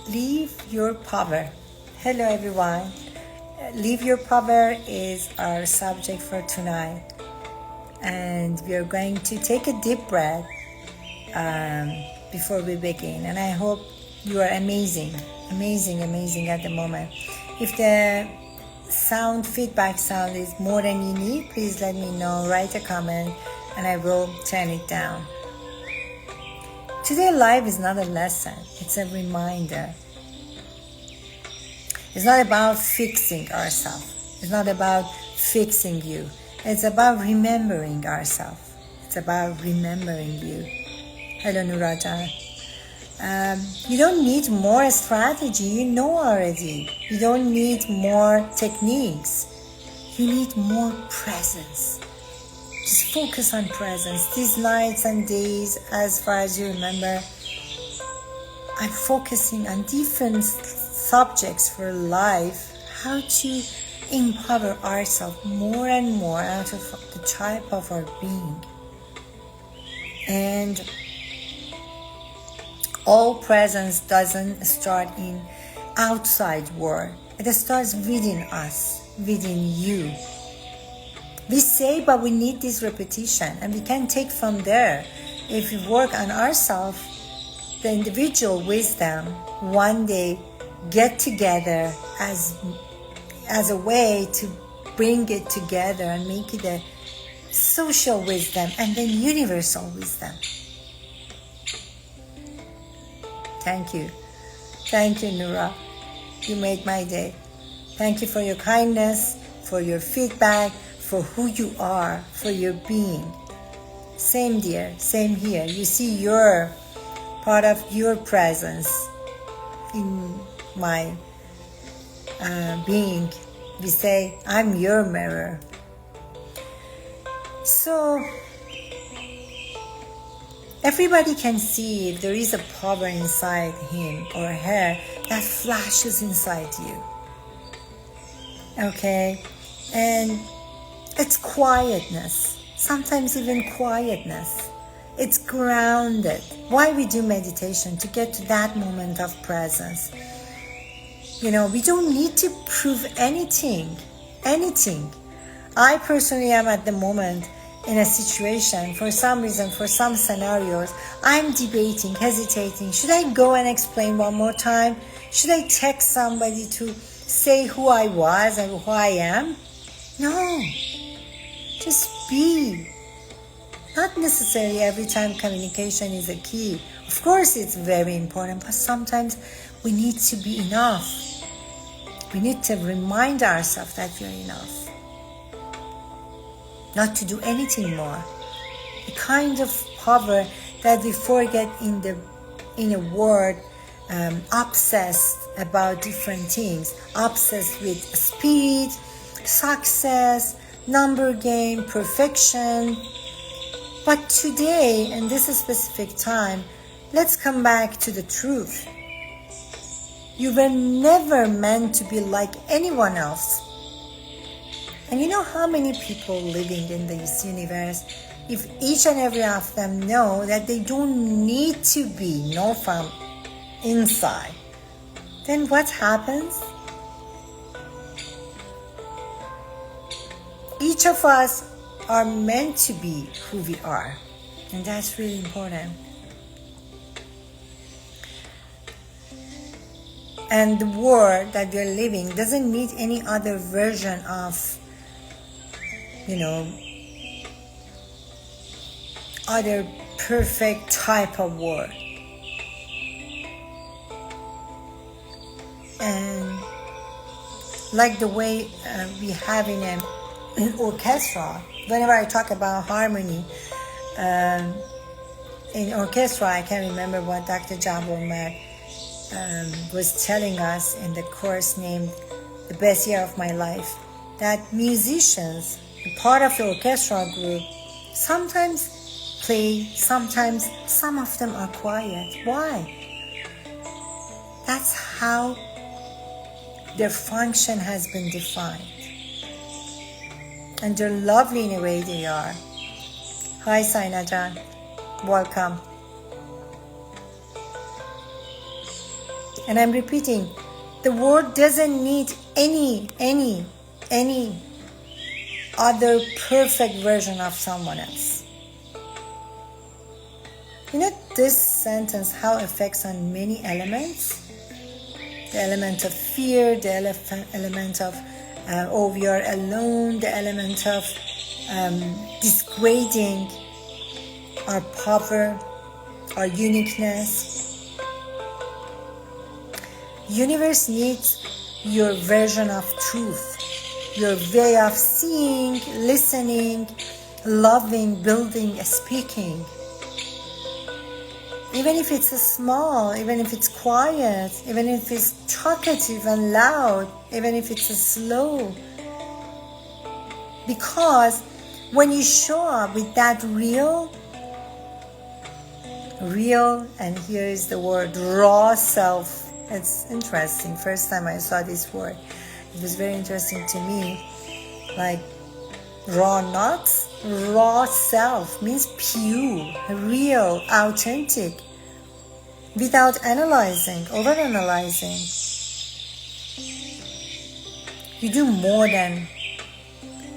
Leave your power. Hello everyone. Leave your power is our subject for tonight. And we are going to take a deep breath before we begin. And I hope you are amazing at the moment. If the feedback sound is more than you need, please let me know, write a comment, and I will turn it down. Today life is not a lesson, it's a reminder. It's not about fixing ourselves. It's not about fixing you. It's about remembering ourselves. It's about remembering you. Hello, Nurajan. You don't need more strategy. You know already. You don't need more techniques. You need more presence. Just focus on presence. These nights and days, as far as you remember, I'm focusing on different subjects for life, how to empower ourselves more and more out of the type of our being. And all presence doesn't start in outside world. It starts within us, within you. We say, but we need this repetition, and we can take from there. If we work on ourselves, the individual wisdom one day get together as a way to bring it together and make it a social wisdom and then universal wisdom. Thank you, Nura. You made my day. Thank you for your kindness, for your feedback, for who you are, for your being. Same dear, same here. You see your part of your presence in my being. We say, I'm your mirror. So everybody can see if there is a power inside him or her that flashes inside you. Okay? And it's quietness. Sometimes even quietness. It's grounded. Why we do meditation? To get to that moment of presence. You know, we don't need to prove anything. I personally am at the moment in a situation, for some reason, for some scenarios, I'm debating, hesitating. Should I go and explain one more time? Should I text somebody to say who I was and who I am? No. Just be. Not necessarily every time communication is a key. Of course it's very important, but sometimes we need to be enough. We need to remind ourselves that we're enough. Not to do anything more. The kind of power that we forget in a word, obsessed about different things. Obsessed with speed, success, number game, perfection. But today, in this specific time, let's come back to the truth. You were never meant to be like anyone else. And you know how many people living in this universe, if each and every of them know that they don't need to be know from inside, then what happens? Each of us are meant to be who we are, and that's really important. And the world that we're living doesn't need any other version of, other perfect type of world. And like the way we have in an orchestra, whenever I talk about harmony, in orchestra, I can't remember what Dr. Jabal was telling us in the course named The Best Year of My Life, that musicians, part of the orchestra group, sometimes play, sometimes some of them are quiet. Why? That's how their function has been defined. And they're lovely in a way they are. Hi Sainajan, welcome. And I'm repeating, the world doesn't need any other perfect version of someone else. You know, this sentence, how it affects on many elements. The element of fear, the element of, oh, we are alone, the element of disgrading our power, our uniqueness. Universe needs your version of truth, your way of seeing, listening, loving, building, speaking. Even if it's small, even if it's quiet, even if it's talkative and loud, even if it's slow. Because when you show up with that real, and here is the word, raw self. It's interesting. First time I saw this word, it was very interesting to me. Like raw nuts, raw self means pure, real, authentic, without analyzing, overanalyzing. You do more than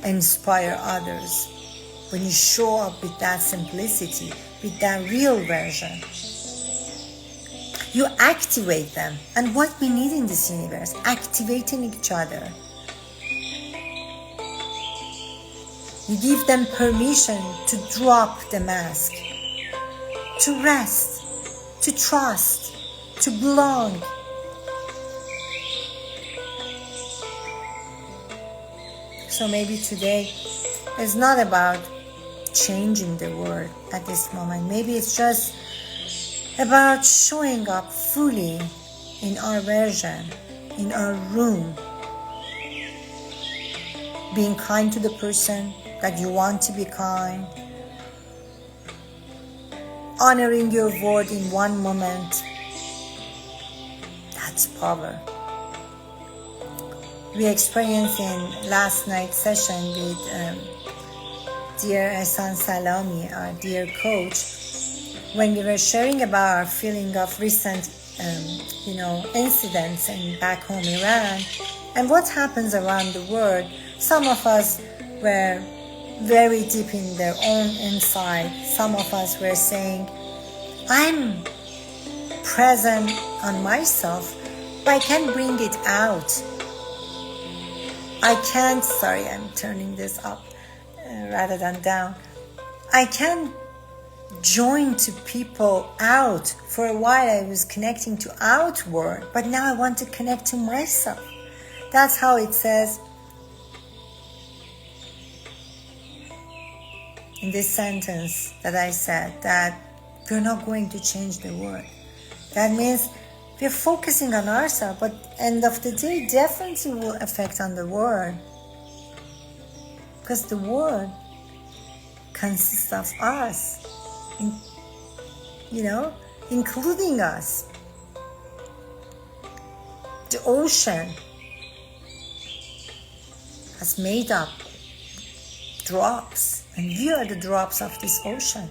inspire others when you show up with that simplicity, with that real version. You activate them. And what we need in this universe, activating each other. You give them permission to drop the mask, to rest, to trust, to belong. So maybe today is not about changing the world at this moment. Maybe it's just about showing up fully in our version, in our room. Being kind to the person that you want to be kind. Honoring your word in one moment. That's power. We experienced in last night's session with dear Ehsan Salami, our dear coach, when we were sharing about our feeling of recent incidents in back home Iran and what happens around the world. Some of us were very deep in their own inside. Some of us were saying, I'm present on myself, but I can't bring it out. I can't, sorry, I'm turning this up rather than down. I can't join to people out. For a while I was connecting to outward, but now I want to connect to myself. That's how it says in this sentence that I said, that we're not going to change the world. That means we're focusing on ourselves, but end of the day definitely will affect on the world. Because the world consists of us, including us. The ocean has made up drops, and we are the drops of this ocean.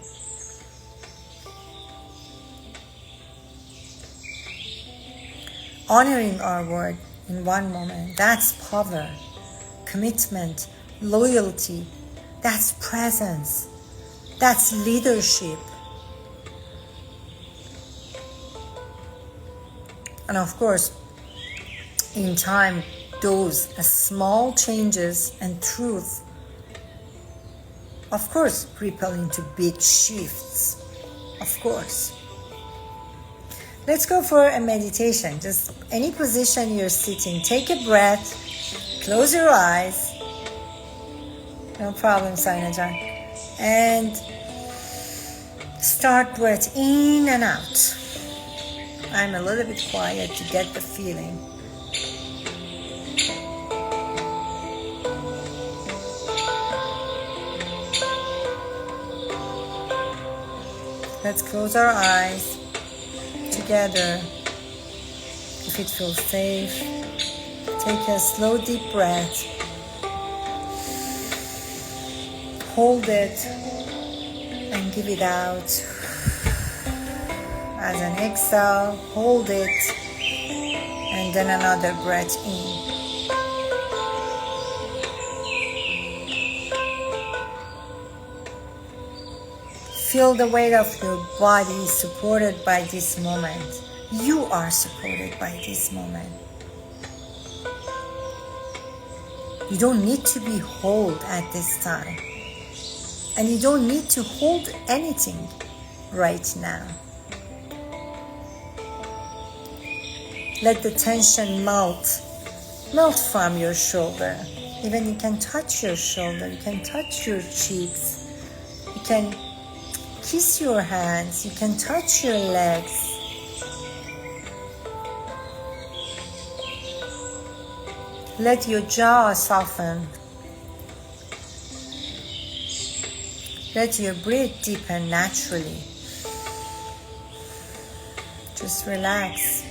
Honoring our word in one moment, that's power, commitment, loyalty, that's presence, that's leadership. And of course, in time, those small changes and truth, of course, ripple into big shifts, of course. Let's go for a meditation. Just any position you're sitting, take a breath, close your eyes. No problem, Sainajan. And start breath in and out. I'm a little bit quiet to get the feeling. Let's close our eyes together. If it feels safe, take a slow deep breath. Hold it and give it out. As an exhale, hold it And then another breath in. Feel the weight of your body supported by this moment. You are supported by this moment. You don't need to be held at this time. And you don't need to hold anything right now. Let the tension melt from your shoulder. Even you can touch your shoulder, you can touch your cheeks, you can kiss your hands, you can touch your legs. Let your jaw soften. Let your breath deepen naturally. Just relax.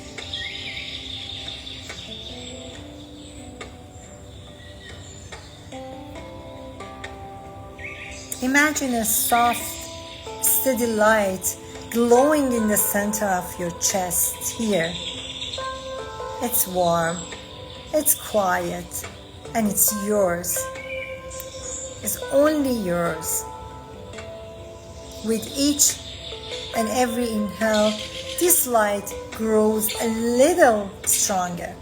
Imagine a soft, steady light glowing in the center of your chest here. It's warm, it's quiet, and it's yours. It's only yours. With each and every inhale, this light grows a little stronger.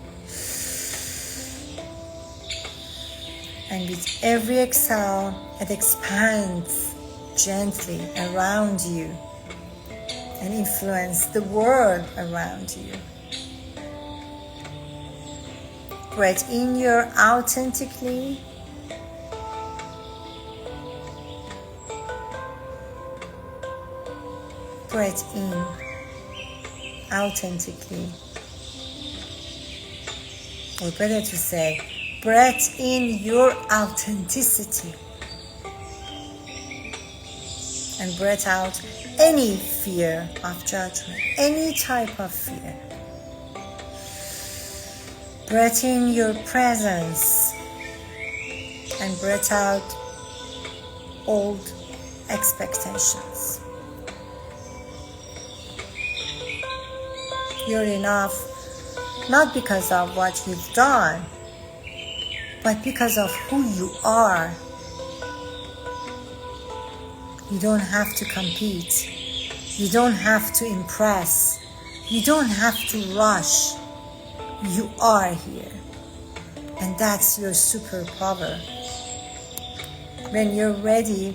And with every exhale, it expands gently around you and influences the world around you. Breathe in your authentically. Breathe in authentically. Or better to say, breathe in your authenticity. And breathe out any fear of judgment, any type of fear. Breathe in your presence and breathe out old expectations. You're enough, not because of what you've done, but because of who you are. You don't have to compete. You don't have to impress. You don't have to rush. You are here. And that's your superpower. When you're ready,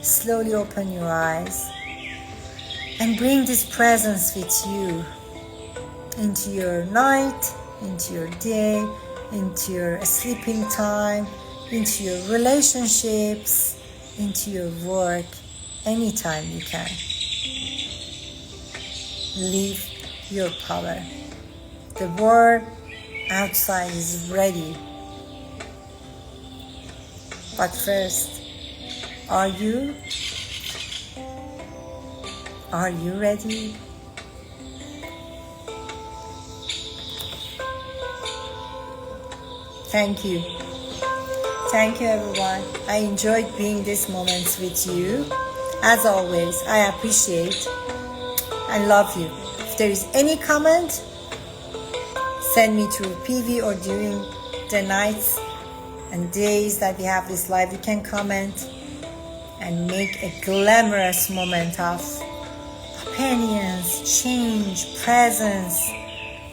slowly open your eyes and bring this presence with you into your night, into your day, into your sleeping time, into your relationships, into your work, anytime you can. Live your power. The world outside is ready. But first, are you? Are you ready? Thank you. Thank you, everyone. I enjoyed being these moments with you. As always, I appreciate and love you. If there is any comment, send me through PV or during the nights and days that we have this live. You can comment and make a glamorous moment of opinions, change, presence.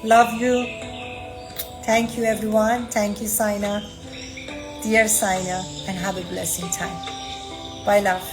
Love you. Thank you, everyone. Thank you, Saina. Dear Saina, and have a blessing time. Bye, love.